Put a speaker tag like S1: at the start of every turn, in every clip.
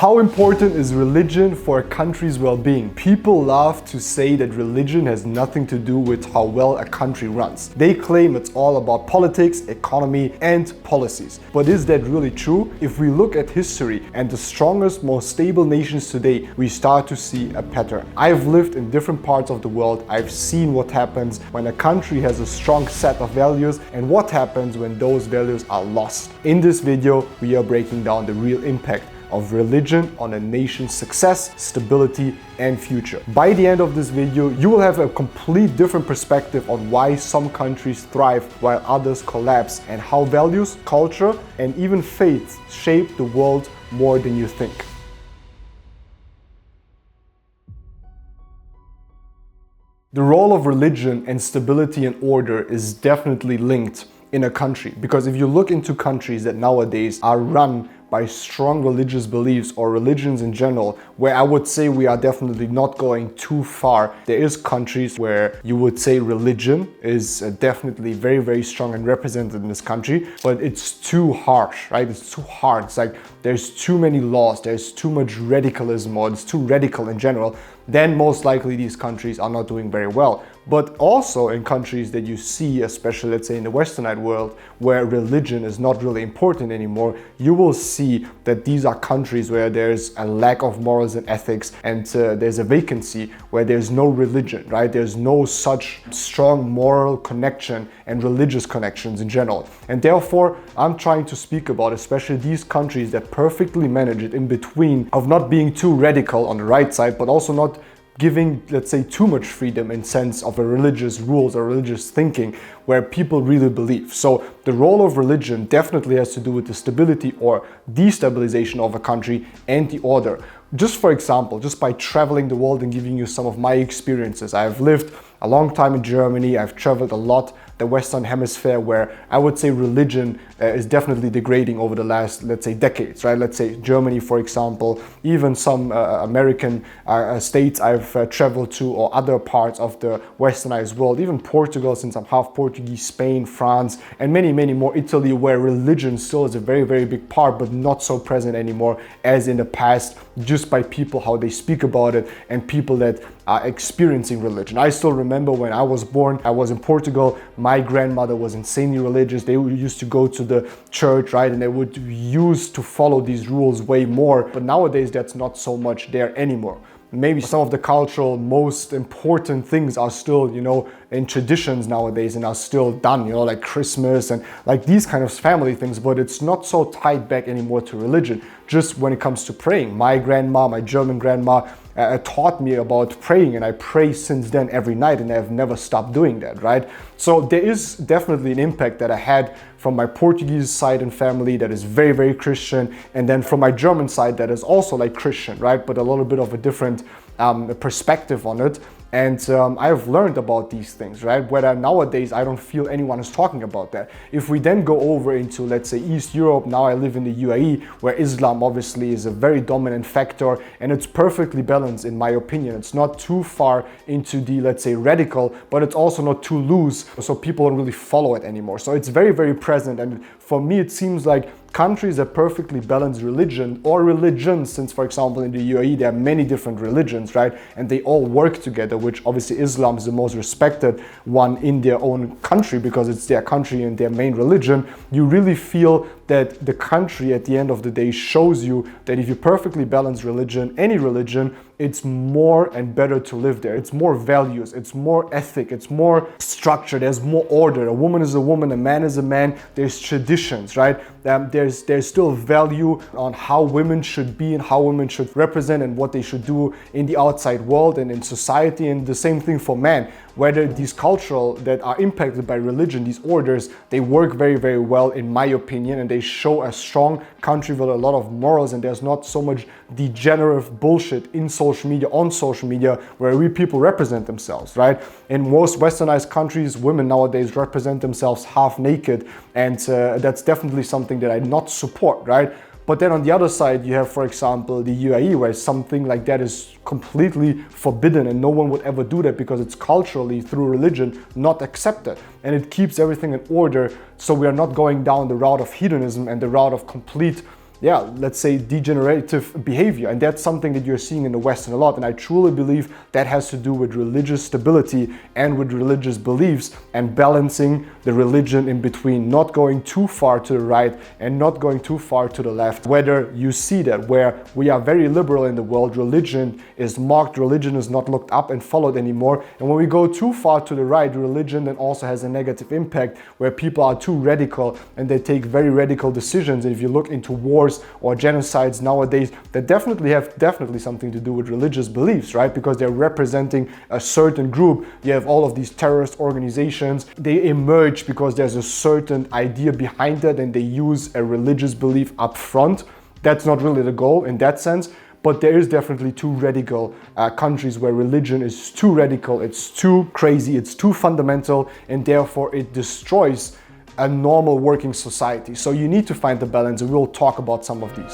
S1: How important is religion for a country's well-being? People love to say that religion has nothing to do with how well a country runs. They claim it's all about politics, economy, and policies. But is that really true? If we look at history and the strongest, most stable nations today, we start to see a pattern. I've lived in different parts of the world. I've seen what happens when a country has a strong set of values and what happens when those values are lost. In this video, we are breaking down the real impact of religion on a nation's success, stability, and future. By the end of this video, you will have a complete different perspective on why some countries thrive while others collapse, and how values, culture, and even faith shape the world more than you think. The role of religion and stability and order is definitely linked in a country, because if you look into countries that nowadays are run by strong religious beliefs or religions in general, where I would say we are definitely not going too far. There is countries where you would say religion is definitely very, very strong and represented in this country, but it's too harsh, right? It's too hard. It's like there's too many laws, there's too much radicalism, or it's too radical in general. Then most likely these countries are not doing very well. But also in countries that you see, especially let's say in the westernized world, where religion is not really important anymore, you will see that these are countries where there's a lack of morals and ethics, and there's a vacancy where there's no religion, right? There's no such strong moral connection and religious connections in general. And therefore, I'm trying to speak about especially these countries that perfectly manage it in between of not being too radical on the right side, but also not giving, let's say, too much freedom in sense of a religious rules or religious thinking where people really believe. So the role of religion definitely has to do with the stability or destabilization of a country and the order. Just for example, just by traveling the world and giving you some of my experiences. I've lived a long time in Germany. I've traveled a lot the Western Hemisphere, where I would say religion is definitely degrading over the last, let's say, decades, right? Let's say Germany, for example, even some American states I've traveled to, or other parts of the westernized world, even Portugal, since I'm half Portuguese, Spain, France, and many, many more, Italy, where religion still is a very, very big part, but not so present anymore as in the past, just by people, how they speak about it, and people that are experiencing religion. I still remember when I was born, I was in Portugal. My grandmother was insanely religious. They used to go to the church, right? And they would use to follow these rules way more. But nowadays, that's not so much there anymore. Maybe some of the cultural most important things are still, in traditions nowadays and are still done, like Christmas and like these kind of family things, but it's not so tied back anymore to religion. Just when it comes to praying, my grandma, my German grandma, taught me about praying, and I pray since then every night, and I've never stopped doing that, right? So there is definitely an impact that I had from my Portuguese side and family that is very, very Christian, and then from my German side that is also like Christian, right? But a little bit of a different perspective on it. And I've learned about these things, right? Whether nowadays I don't feel anyone is talking about that. If we then go over into, let's say, East Europe, now I live in the UAE, where Islam obviously is a very dominant factor, and it's perfectly balanced in my opinion. It's not too far into the, let's say, radical, but it's also not too loose, so people don't really follow it anymore. So it's very, very present, and for me it seems like countries that perfectly balance religion or religions, since for example in the UAE there are many different religions, right? And they all work together, which obviously Islam is the most respected one in their own country because it's their country and their main religion. You really feel that the country at the end of the day shows you that if you perfectly balance religion, any religion, it's more and better to live there. It's more values, it's more ethic, it's more structure, there's more order. A woman is a woman, a man is a man. There's traditions, right? There's still value on how women should be and how women should represent and what they should do in the outside world and in society, and the same thing for men. Whether these cultural that are impacted by religion, these orders, they work very, very well in my opinion, and they show a strong country with a lot of morals, and there's not so much degenerate bullshit in social media, on social media, where we people represent themselves, right? In most westernized countries, women nowadays represent themselves half naked, and that's definitely something that I not support, right? But then on the other side, you have, for example, the UAE, where something like that is completely forbidden and no one would ever do that because it's culturally, through religion, not accepted. And it keeps everything in order, so we are not going down the route of hedonism and the route of complete, yeah, let's say degenerative behavior. And that's something that you're seeing in the Western a lot. And I truly believe that has to do with religious stability and with religious beliefs and balancing the religion in between, not going too far to the right and not going too far to the left. Whether you see that where we are very liberal in the world, religion is mocked, religion is not looked up and followed anymore. And when we go too far to the right, religion then also has a negative impact where people are too radical and they take very radical decisions. And if you look into wars or genocides nowadays, that definitely have something to do with religious beliefs, right? Because they're representing a certain group. You have all of these terrorist organizations. They emerge because there's a certain idea behind it and they use a religious belief up front. That's not really the goal in that sense. But there is definitely too radical countries where religion is too radical, it's too crazy, it's too fundamental, and therefore it destroys a normal working society. So you need to find the balance, and we'll talk about some of these.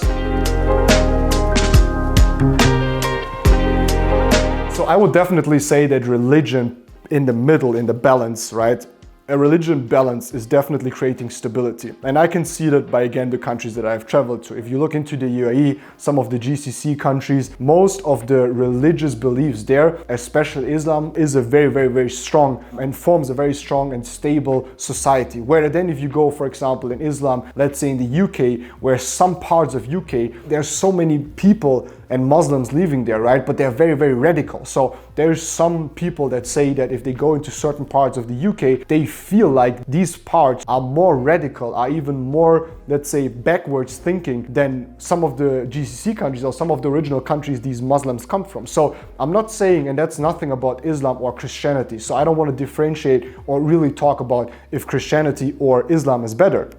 S1: So I would definitely say that religion in the middle, in the balance, right? A religion balance is definitely creating stability. And I can see that by, again, the countries that I've traveled to. If you look into the UAE, some of the GCC countries, most of the religious beliefs there, especially Islam, is a very, very, very strong and forms a very strong and stable society. Where then if you go, for example, in Islam, let's say in the UK, where some parts of UK, there's so many people and Muslims living there, right? But they're very, very radical. So there's some people that say that if they go into certain parts of the UK, they feel like these parts are more radical, are even more, let's say, backwards thinking than some of the GCC countries or some of the original countries these Muslims come from. So I'm not saying, and that's nothing about Islam or Christianity. So I don't want to differentiate or really talk about if Christianity or Islam is better.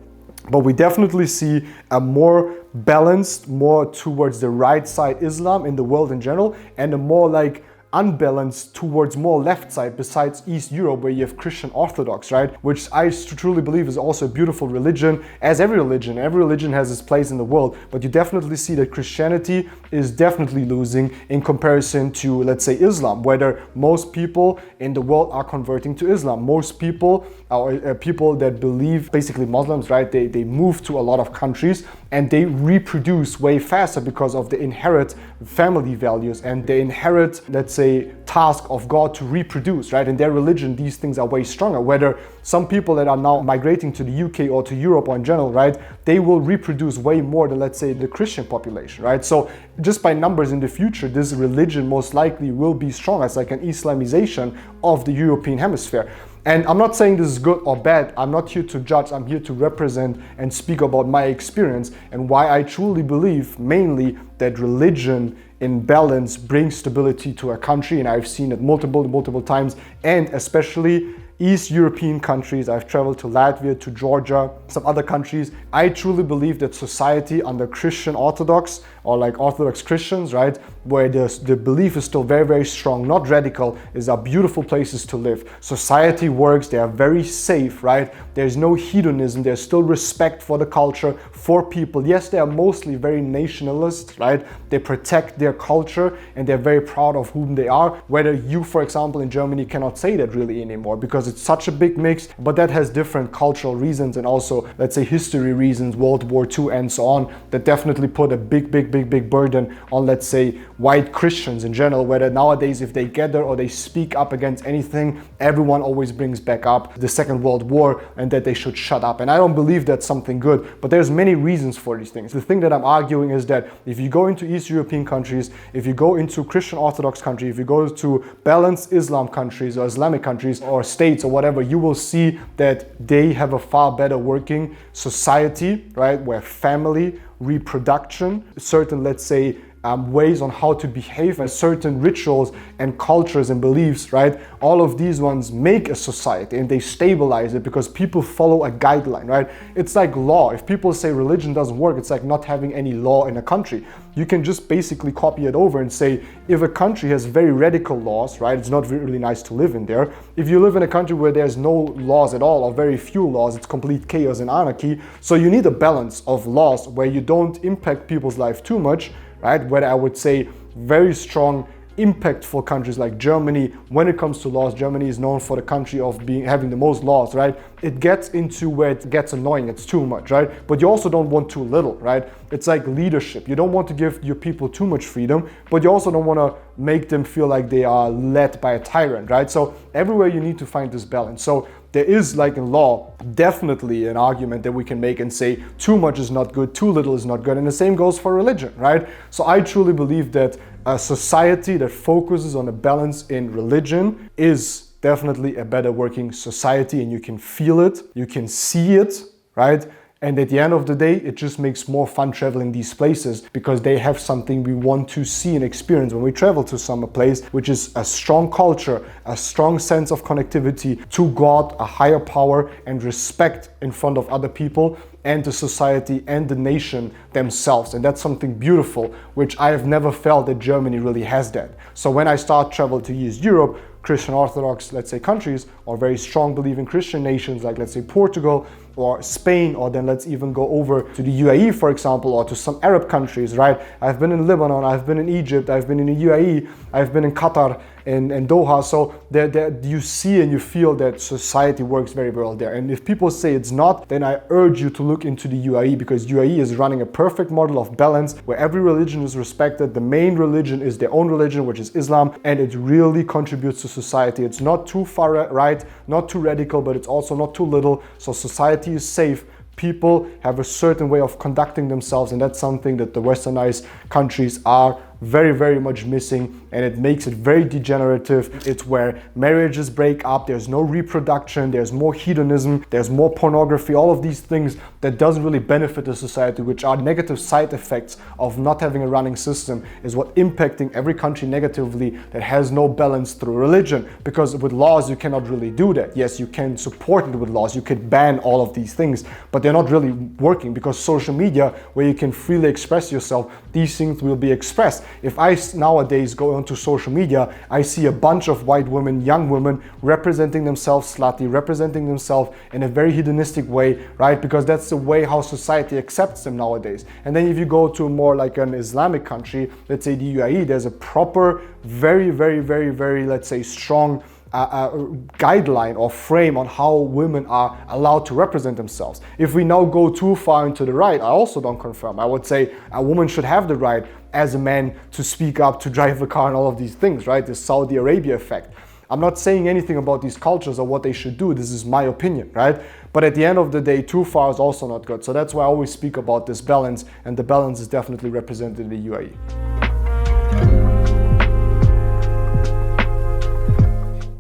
S1: But we definitely see a more balanced, more towards the right side Islam in the world in general, and a more like unbalanced towards more left side besides East Europe, where you have Christian Orthodox, right? Which I truly believe is also a beautiful religion, as every religion. Every religion has its place in the world, but you definitely see that Christianity is definitely losing in comparison to, let's say, Islam, whether most people in the world are converting to Islam. Most people are people that believe, basically Muslims, right? They move to a lot of countries and they reproduce way faster because of the inherent family values and the inherent, let's say, task of God to reproduce, right? In their religion, these things are way stronger. Whether some people that are now migrating to the UK or to Europe or in general, right, they will reproduce way more than, let's say, the Christian population, right? So just by numbers in the future, this religion most likely will be strong as like an Islamization of the European hemisphere. And I'm not saying this is good or bad. I'm not here to judge. I'm here to represent and speak about my experience and why I truly believe mainly that religion in balance brings stability to a country. And I've seen it multiple times, and especially East European countries. I've traveled to Latvia, to Georgia, some other countries. I truly believe that society under Christian Orthodox or like Orthodox Christians, right, where the belief is still very, very strong, not radical, is are beautiful places to live. Society works, they are very safe, right? There's no hedonism, there's still respect for the culture, for people. Yes, they are mostly very nationalist, right? They protect their culture and they're very proud of whom they are. Whether you, for example, in Germany cannot say that really anymore because it's such a big mix, but that has different cultural reasons and also, let's say, history reasons, World War II and so on, that definitely put a big burden on, let's say, white Christians in general, whether nowadays if they gather or they speak up against anything, everyone always brings back up the Second World War and that they should shut up. And I don't believe that's something good, but there's many reasons for these things. The thing that I'm arguing is that if you go into East European countries, if you go into Christian Orthodox countries, if you go to balanced Islam countries or Islamic countries or states or whatever, you will see that they have a far better working society, right? Where family, reproduction, certain, let's say, ways on how to behave and certain rituals and cultures and beliefs, right? All of these ones make a society and they stabilize it because people follow a guideline, right? It's like law. If people say religion doesn't work, it's like not having any law in a country. You can just basically copy it over and say, if a country has very radical laws, right? It's not really nice to live in there. If you live in a country where there's no laws at all or very few laws, it's complete chaos and anarchy. So you need a balance of laws where you don't impact people's life too much, right? Where I would say very strong impactful countries like Germany, when it comes to laws, Germany is known for the country of having the most laws, right? It gets into where it gets annoying, it's too much, right? But you also don't want too little, right? It's like leadership. You don't want to give your people too much freedom, but you also don't want to make them feel like they are led by a tyrant, right? So everywhere you need to find this balance. So there is, like in law, definitely an argument that we can make and say too much is not good, too little is not good. And the same goes for religion, right? So I truly believe that a society that focuses on a balance in religion is definitely a better working society, and you can feel it, you can see it, right? And at the end of the day, it just makes more fun traveling these places because they have something we want to see and experience when we travel to some place, which is a strong culture, a strong sense of connectivity to God, a higher power, and respect in front of other people and the society and the nation themselves. And that's something beautiful, which I have never felt that Germany really has that. So when I start travel to East Europe, Christian Orthodox, let's say, countries, or very strong believing Christian nations like, let's say, Portugal or Spain, or then let's even go over to the UAE, for example, or to some Arab countries, right? I've been in Lebanon, I've been in Egypt, I've been in the UAE, I've been in Qatar and Doha. So there you see and you feel that society works very well there. And if people say it's not, then I urge you to look into the UAE, because UAE is running a perfect model of balance where every religion is respected. The main religion is their own religion, which is Islam, and it really contributes to society. It's not too far right, not too radical, but it's also not too little. So society is safe. People have a certain way of conducting themselves, and that's something that the westernized countries are very, very much missing, and it makes it very degenerative. It's where marriages break up, there's no reproduction, there's more hedonism, there's more pornography, all of these things that doesn't really benefit the society, which are negative side effects of not having a running system, is what impacting every country negatively that has no balance through religion. Because with laws you cannot really do that. Yes, you can support it with laws, you could ban all of these things, but they're not really working, because social media, where you can freely express yourself, these things will be expressed. If I nowadays go onto social media, I see a bunch of white women, young women, representing themselves slutty, representing themselves in a very hedonistic way, right? Because that's the way how society accepts them nowadays. And then if you go to more like an Islamic country, let's say the UAE, there's a proper, very, very, very, very, let's say, strong guideline or frame on how women are allowed to represent themselves. If we now go too far into the right, I also don't confirm. I would say a woman should have the right as a man to speak up, to drive a car, and all of these things, right? The Saudi Arabia effect. I'm not saying anything about these cultures or what they should do. This is my opinion, right? But at the end of the day, too far is also not good. So that's why I always speak about this balance, and the balance is definitely represented in the UAE.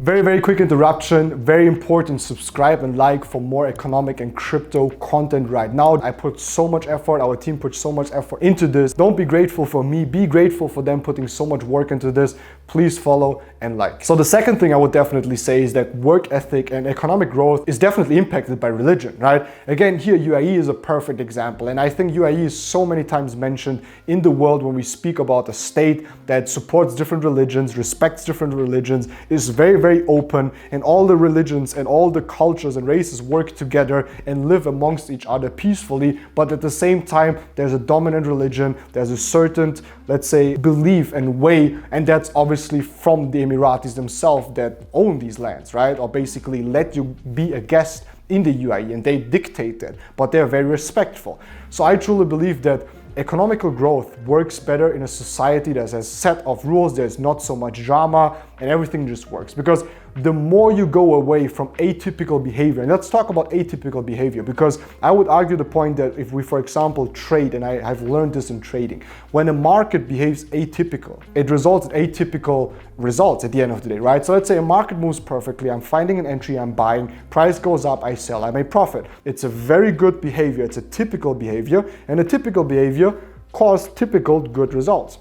S1: Very, very quick interruption. Very important, subscribe and like for more economic and crypto content right now. I put so much effort, our team put so much effort into this. Don't be grateful for me, be grateful for them putting so much work into this. Please follow and like. So the second thing I would definitely say is that work ethic and economic growth is definitely impacted by religion, right? Again, here UAE is a perfect example. And I think UAE is so many times mentioned in the world when we speak about a state that supports different religions, respects different religions, is very, very open, and all the religions and all the cultures and races work together and live amongst each other peacefully. But at the same time, there's a dominant religion, there's a certain, let's say, belief and way, and that's obviously from the Emiratis themselves that own these lands, right? Or basically let you be a guest in the UAE, and they dictate that, but they're very respectful. So I truly believe that economical growth works better in a society that has a set of rules, there's not so much drama, and everything just works. Because the more you go away from atypical behavior, and let's talk about atypical behavior, because I would argue the point that if we, for example, trade, and I've learned this in trading, when a market behaves atypical, it results in atypical results at the end of the day, right? So let's say a market moves perfectly, I'm finding an entry, I'm buying, price goes up, I sell, I make profit. It's a very good behavior, it's a typical behavior, and a typical behavior causes typical good results.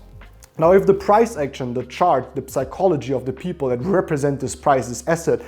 S1: Now, if the price action, the chart, the psychology of the people that represent this price, this asset,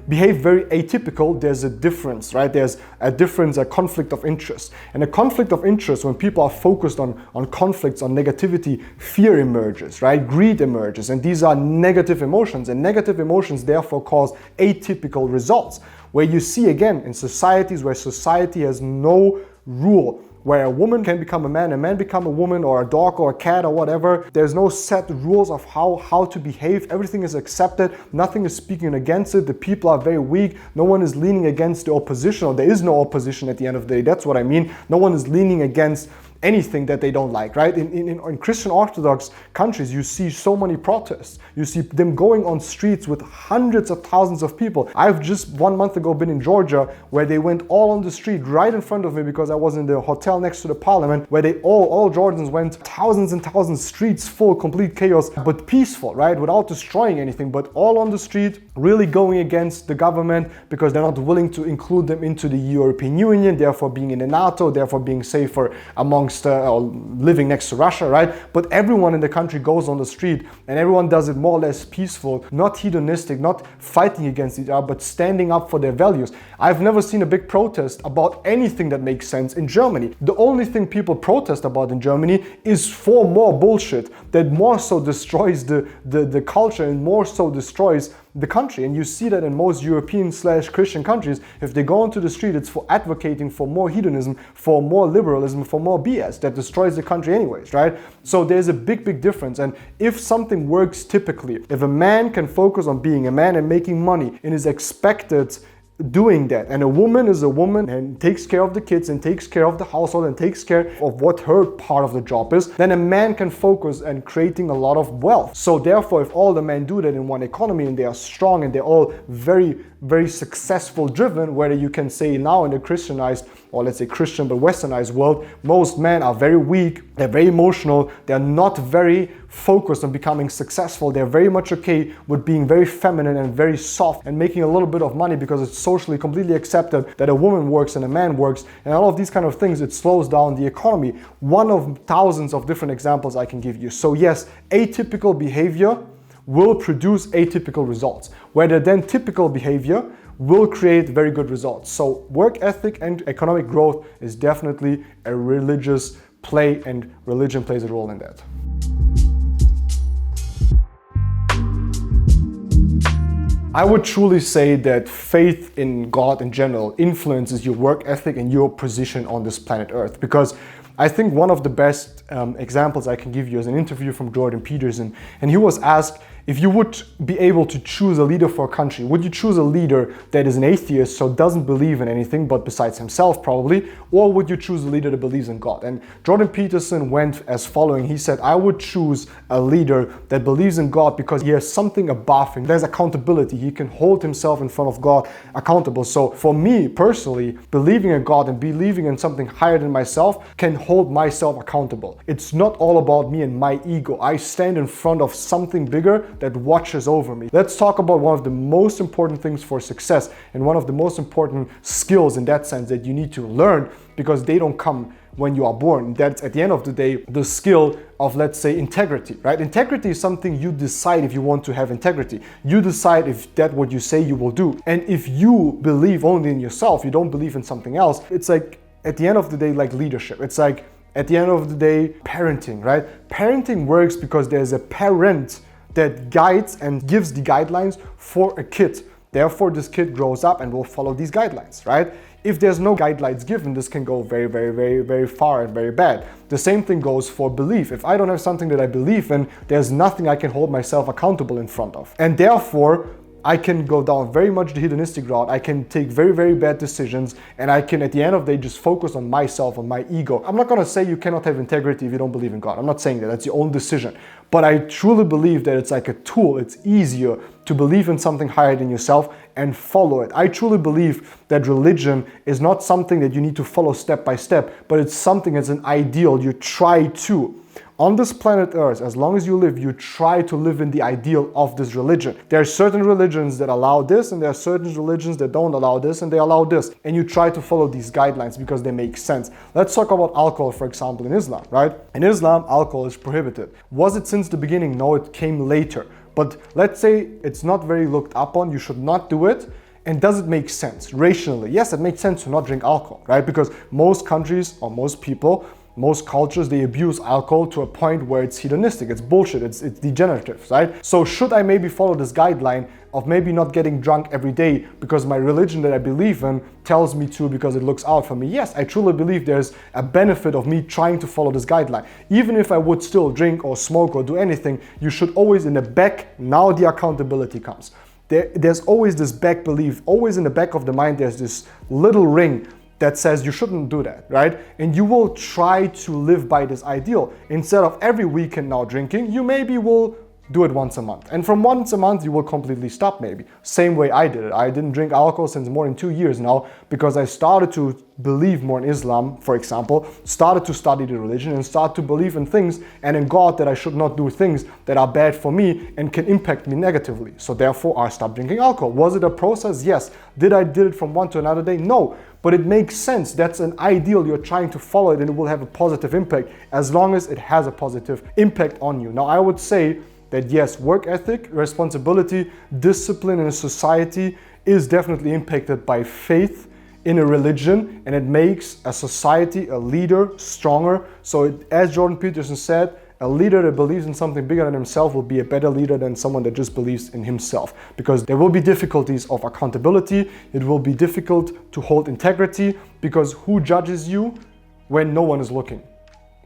S1: behave very atypical, there's a difference, right? There's a difference, a conflict of interest. And a conflict of interest, when people are focused on conflicts, on negativity, fear emerges, right? Greed emerges, and these are negative emotions, and negative emotions therefore cause atypical results. Where you see, again, in societies where society has no rule, where a woman can become a man become a woman, or a dog or a cat or whatever. There's no set rules of how to behave. Everything is accepted. Nothing is speaking against it. The people are very weak. No one is leaning against the opposition, or there is no opposition at the end of the day. That's what I mean. No one is leaning against anything that they don't like, right? In Christian Orthodox countries, you see so many protests. You see them going on streets with hundreds of thousands of people. I've just 1 month ago been in Georgia, where they went all on the street right in front of me, because I was in the hotel next to the parliament, where they all Georgians went, thousands and thousands, streets full, complete chaos, but peaceful, right? Without destroying anything, but all on the street, really going against the government, because they're not willing to include them into the European Union, therefore being in the NATO, therefore being safer among living next to Russia, right? But everyone in the country goes on the street, and everyone does it more or less peaceful, not hedonistic, not fighting against each other, but standing up for their values. I've never seen a big protest about anything that makes sense in Germany. The only thing people protest about in Germany is for more bullshit that more so destroys the culture and more so destroys the country. And you see that in most European/Christian countries. If they go onto the street, it's for advocating for more hedonism, for more liberalism, for more BS that destroys the country anyways, right? So there's a big difference. And if something works typically, if a man can focus on being a man and making money and is expected doing that, and a woman is a woman and takes care of the kids and takes care of the household and takes care of what her part of the job is, then a man can focus on creating a lot of wealth. So therefore, if all the men do that in one economy and they are strong and they're all very successful driven, whether you can say now in the Christianized, or let's say Christian but westernized world, most men are very weak, they're very emotional, they're not very focused on becoming successful. They're very much okay with being very feminine and very soft and making a little bit of money because it's socially completely accepted that a woman works and a man works, and all of these kind of things. It slows down the economy. One of thousands of different examples I can give you. So yes, atypical behavior will produce atypical results, whether then typical behavior will create very good results. So work ethic and economic growth is definitely a religious play, and religion plays a role in that. I would truly say that faith in God in general influences your work ethic and your position on this planet Earth, because I think one of the best examples I can give you is an interview from Jordan Peterson, and he was asked, if you would be able to choose a leader for a country, would you choose a leader that is an atheist, so doesn't believe in anything but besides himself probably, or would you choose a leader that believes in God? And Jordan Peterson went as following. He said, I would choose a leader that believes in God because he has something above him. There's accountability. He can hold himself in front of God accountable. So for me personally, believing in God and believing in something higher than myself can hold myself accountable. It's not all about me and my ego. I stand in front of something bigger that watches over me. Let's talk about one of the most important things for success and one of the most important skills in that sense that you need to learn, because they don't come when you are born. That's at the end of the day the skill of, let's say, integrity, right? Integrity is something you decide if you want to have integrity. You decide if that what you say you will do. And if you believe only in yourself, you don't believe in something else, it's like at the end of the day like leadership. It's like at the end of the day parenting, right? Parenting works because there's a parent that guides and gives the guidelines for a kid. Therefore, this kid grows up and will follow these guidelines, right? If there's no guidelines given, this can go very far and very bad. The same thing goes for belief. If I don't have something that I believe in, there's nothing I can hold myself accountable in front of. And therefore, I can go down very much the hedonistic route. I can take very bad decisions, and I can at the end of the day just focus on myself, on my ego. I'm not gonna say you cannot have integrity if you don't believe in God. I'm not saying that. That's your own decision. But I truly believe that it's like a tool. It's easier to believe in something higher than yourself and follow it. I truly believe that religion is not something that you need to follow step by step, but it's something that's an ideal you try to. On this planet Earth, as long as you live, you try to live in the ideal of this religion. There are certain religions that allow this, and there are certain religions that don't allow this, and they allow this. And you try to follow these guidelines because they make sense. Let's talk about alcohol, for example, in Islam, right? In Islam, alcohol is prohibited. Was it since the beginning? No, it came later. But let's say it's not very looked up on, you should not do it. And does it make sense rationally? Yes, it makes sense to not drink alcohol, right? Because most countries or most people most cultures, they abuse alcohol to a point where it's hedonistic, it's bullshit, it's degenerative, right? So should I maybe follow this guideline of maybe not getting drunk every day because my religion that I believe in tells me to, because it looks out for me? Yes, I truly believe there's a benefit of me trying to follow this guideline. Even if I would still drink or smoke or do anything, you should always in the back, now the accountability comes. There's always this back belief, always in the back of the mind, there's this little ring that says you shouldn't do that, right? And you will try to live by this ideal. Instead of every weekend now drinking, you maybe will do it once a month. And from once a month, you will completely stop maybe. Same way I did it. I didn't drink alcohol since more than 2 years now because I started to believe more in Islam, for example, started to study the religion and start to believe in things and in God that I should not do things that are bad for me and can impact me negatively. So therefore, I stopped drinking alcohol. Was it a process? Yes. Did I do it from one to another day? No. But it makes sense. That's an ideal. You're trying to follow it and it will have a positive impact as long as it has a positive impact on you. Now, I would say that yes, work ethic, responsibility, discipline in a society is definitely impacted by faith in a religion, and it makes a society, a leader, stronger. So as Jordan Peterson said, a leader that believes in something bigger than himself will be a better leader than someone that just believes in himself, because there will be difficulties of accountability. It will be difficult to hold integrity, because who judges you when no one is looking?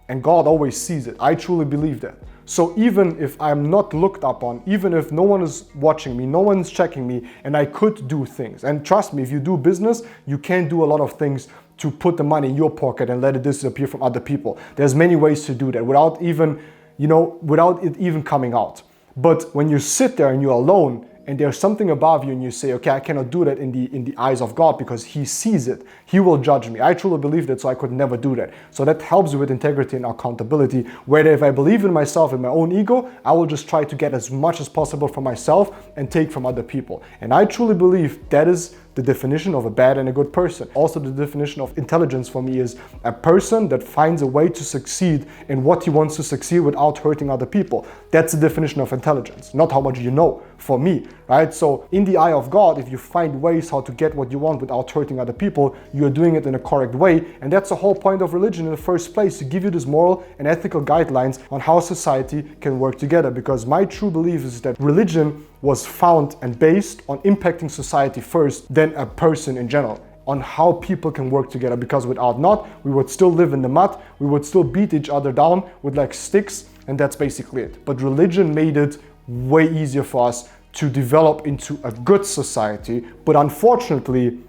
S1: And God always sees it. I truly believe that. So even if I'm not looked up on, even if no one is watching me, no one's checking me, and I could do things. And trust me, if you do business, you can do a lot of things to put the money in your pocket and let it disappear from other people. There's many ways to do that without even, without it even coming out. But when you sit there and you're alone, and there's something above you and you say, okay, I cannot do that in the eyes of God because He sees it. He will judge me. I truly believe that, so I could never do that. So that helps you with integrity and accountability, where if I believe in myself and my own ego, I will just try to get as much as possible from myself and take from other people. And I truly believe that is the definition of a bad and a good person. Also, the definition of intelligence for me is a person that finds a way to succeed in what he wants to succeed without hurting other people. That's the definition of intelligence, not how much you know, for me, right? So in the eye of God, if you find ways how to get what you want without hurting other people, you're doing it in a correct way. And that's the whole point of religion in the first place, to give you this moral and ethical guidelines on how society can work together. Because my true belief is that religion was found and based on impacting society first, then a person in general, on how people can work together. Because without not, we would still live in the mud, we would still beat each other down with like sticks, and that's basically it. But religion made it way easier for us to develop into a good society. But unfortunately,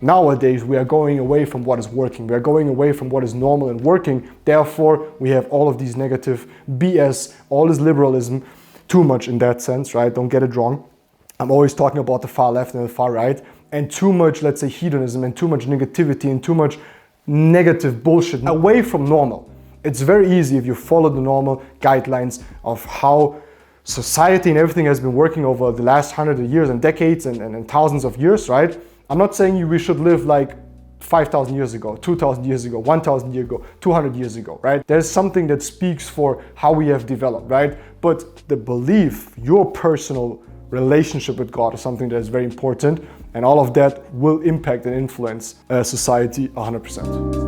S1: nowadays we are going away from what is working. We are going away from what is normal and working. Therefore, we have all of these negative BS, all this liberalism, too much in that sense, right? Don't get it wrong. I'm always talking about the far left and the far right, and too much, let's say, hedonism and too much negativity and too much negative bullshit away from normal. It's very easy if you follow the normal guidelines of how society and everything has been working over the last 100 years and decades and thousands of years, right? I'm not saying we should live like 5,000 years ago, 2,000 years ago, 1,000 years ago, 200 years ago, right? There's something that speaks for how we have developed, right? But the belief, your personal relationship with God is something that is very important, and all of that will impact and influence society 100%.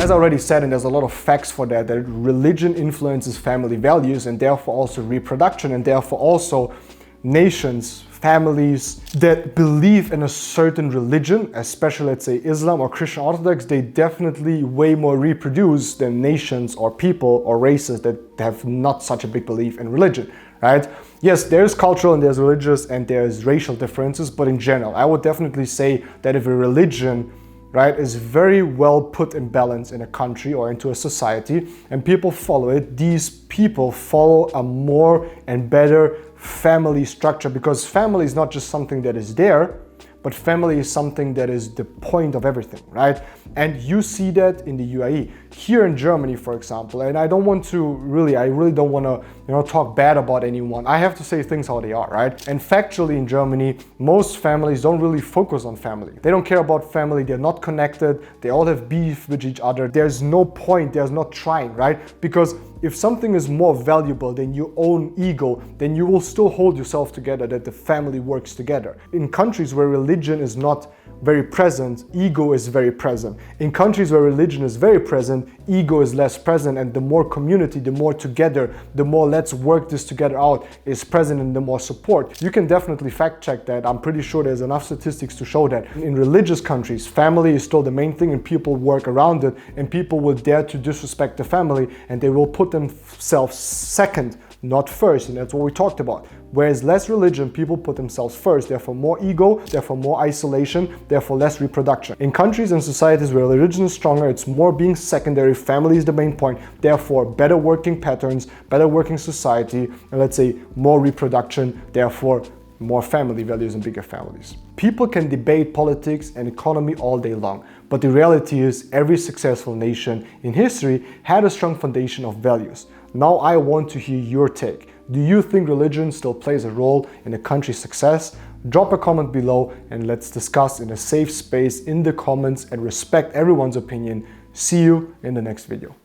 S1: As I already said, and there's a lot of facts for that religion influences family values and therefore also reproduction, and therefore also nations, families that believe in a certain religion, especially let's say Islam or Christian Orthodox, they definitely way more reproduce than nations or people or races that have not such a big belief in religion, right? Yes, there's cultural and there's religious and there's racial differences, but in general, I would definitely say that if a religion, right, is very well put in balance in a country or into a society and people follow it, these people follow a more and better family structure, because family is not just something that is there, but family is something that is the point of everything, right? And you see that in the UAE. Here in Germany, for example, and I really don't want to, talk bad about anyone. I have to say things how they are, right? And factually in Germany, most families don't really focus on family. They don't care about family, they're not connected, they all have beef with each other. There's no point, there's not trying, right? Because if something is more valuable than your own ego, then you will still hold yourself together, that the family works together. In countries where religion is not very present, ego is very present. In countries where religion is very present, ego is less present, and the more community, the more together, the more let's work this together out is present, and the more support. You can definitely fact check that. I'm pretty sure there's enough statistics to show that. In religious countries, family is still the main thing and people work around it, and people will dare to disrespect the family and they will put themselves second, not first, and that's what we talked about. Whereas less religion, people put themselves first, therefore more ego, therefore more isolation, therefore less reproduction. In countries and societies where religion is stronger, it's more being secondary, family is the main point, therefore better working patterns, better working society, and let's say more reproduction, therefore more family values and bigger families. People can debate politics and economy all day long, but the reality is every successful nation in history had a strong foundation of values. Now I want to hear your take. Do you think religion still plays a role in a country's success? Drop a comment below and let's discuss in a safe space in the comments and respect everyone's opinion. See you in the next video.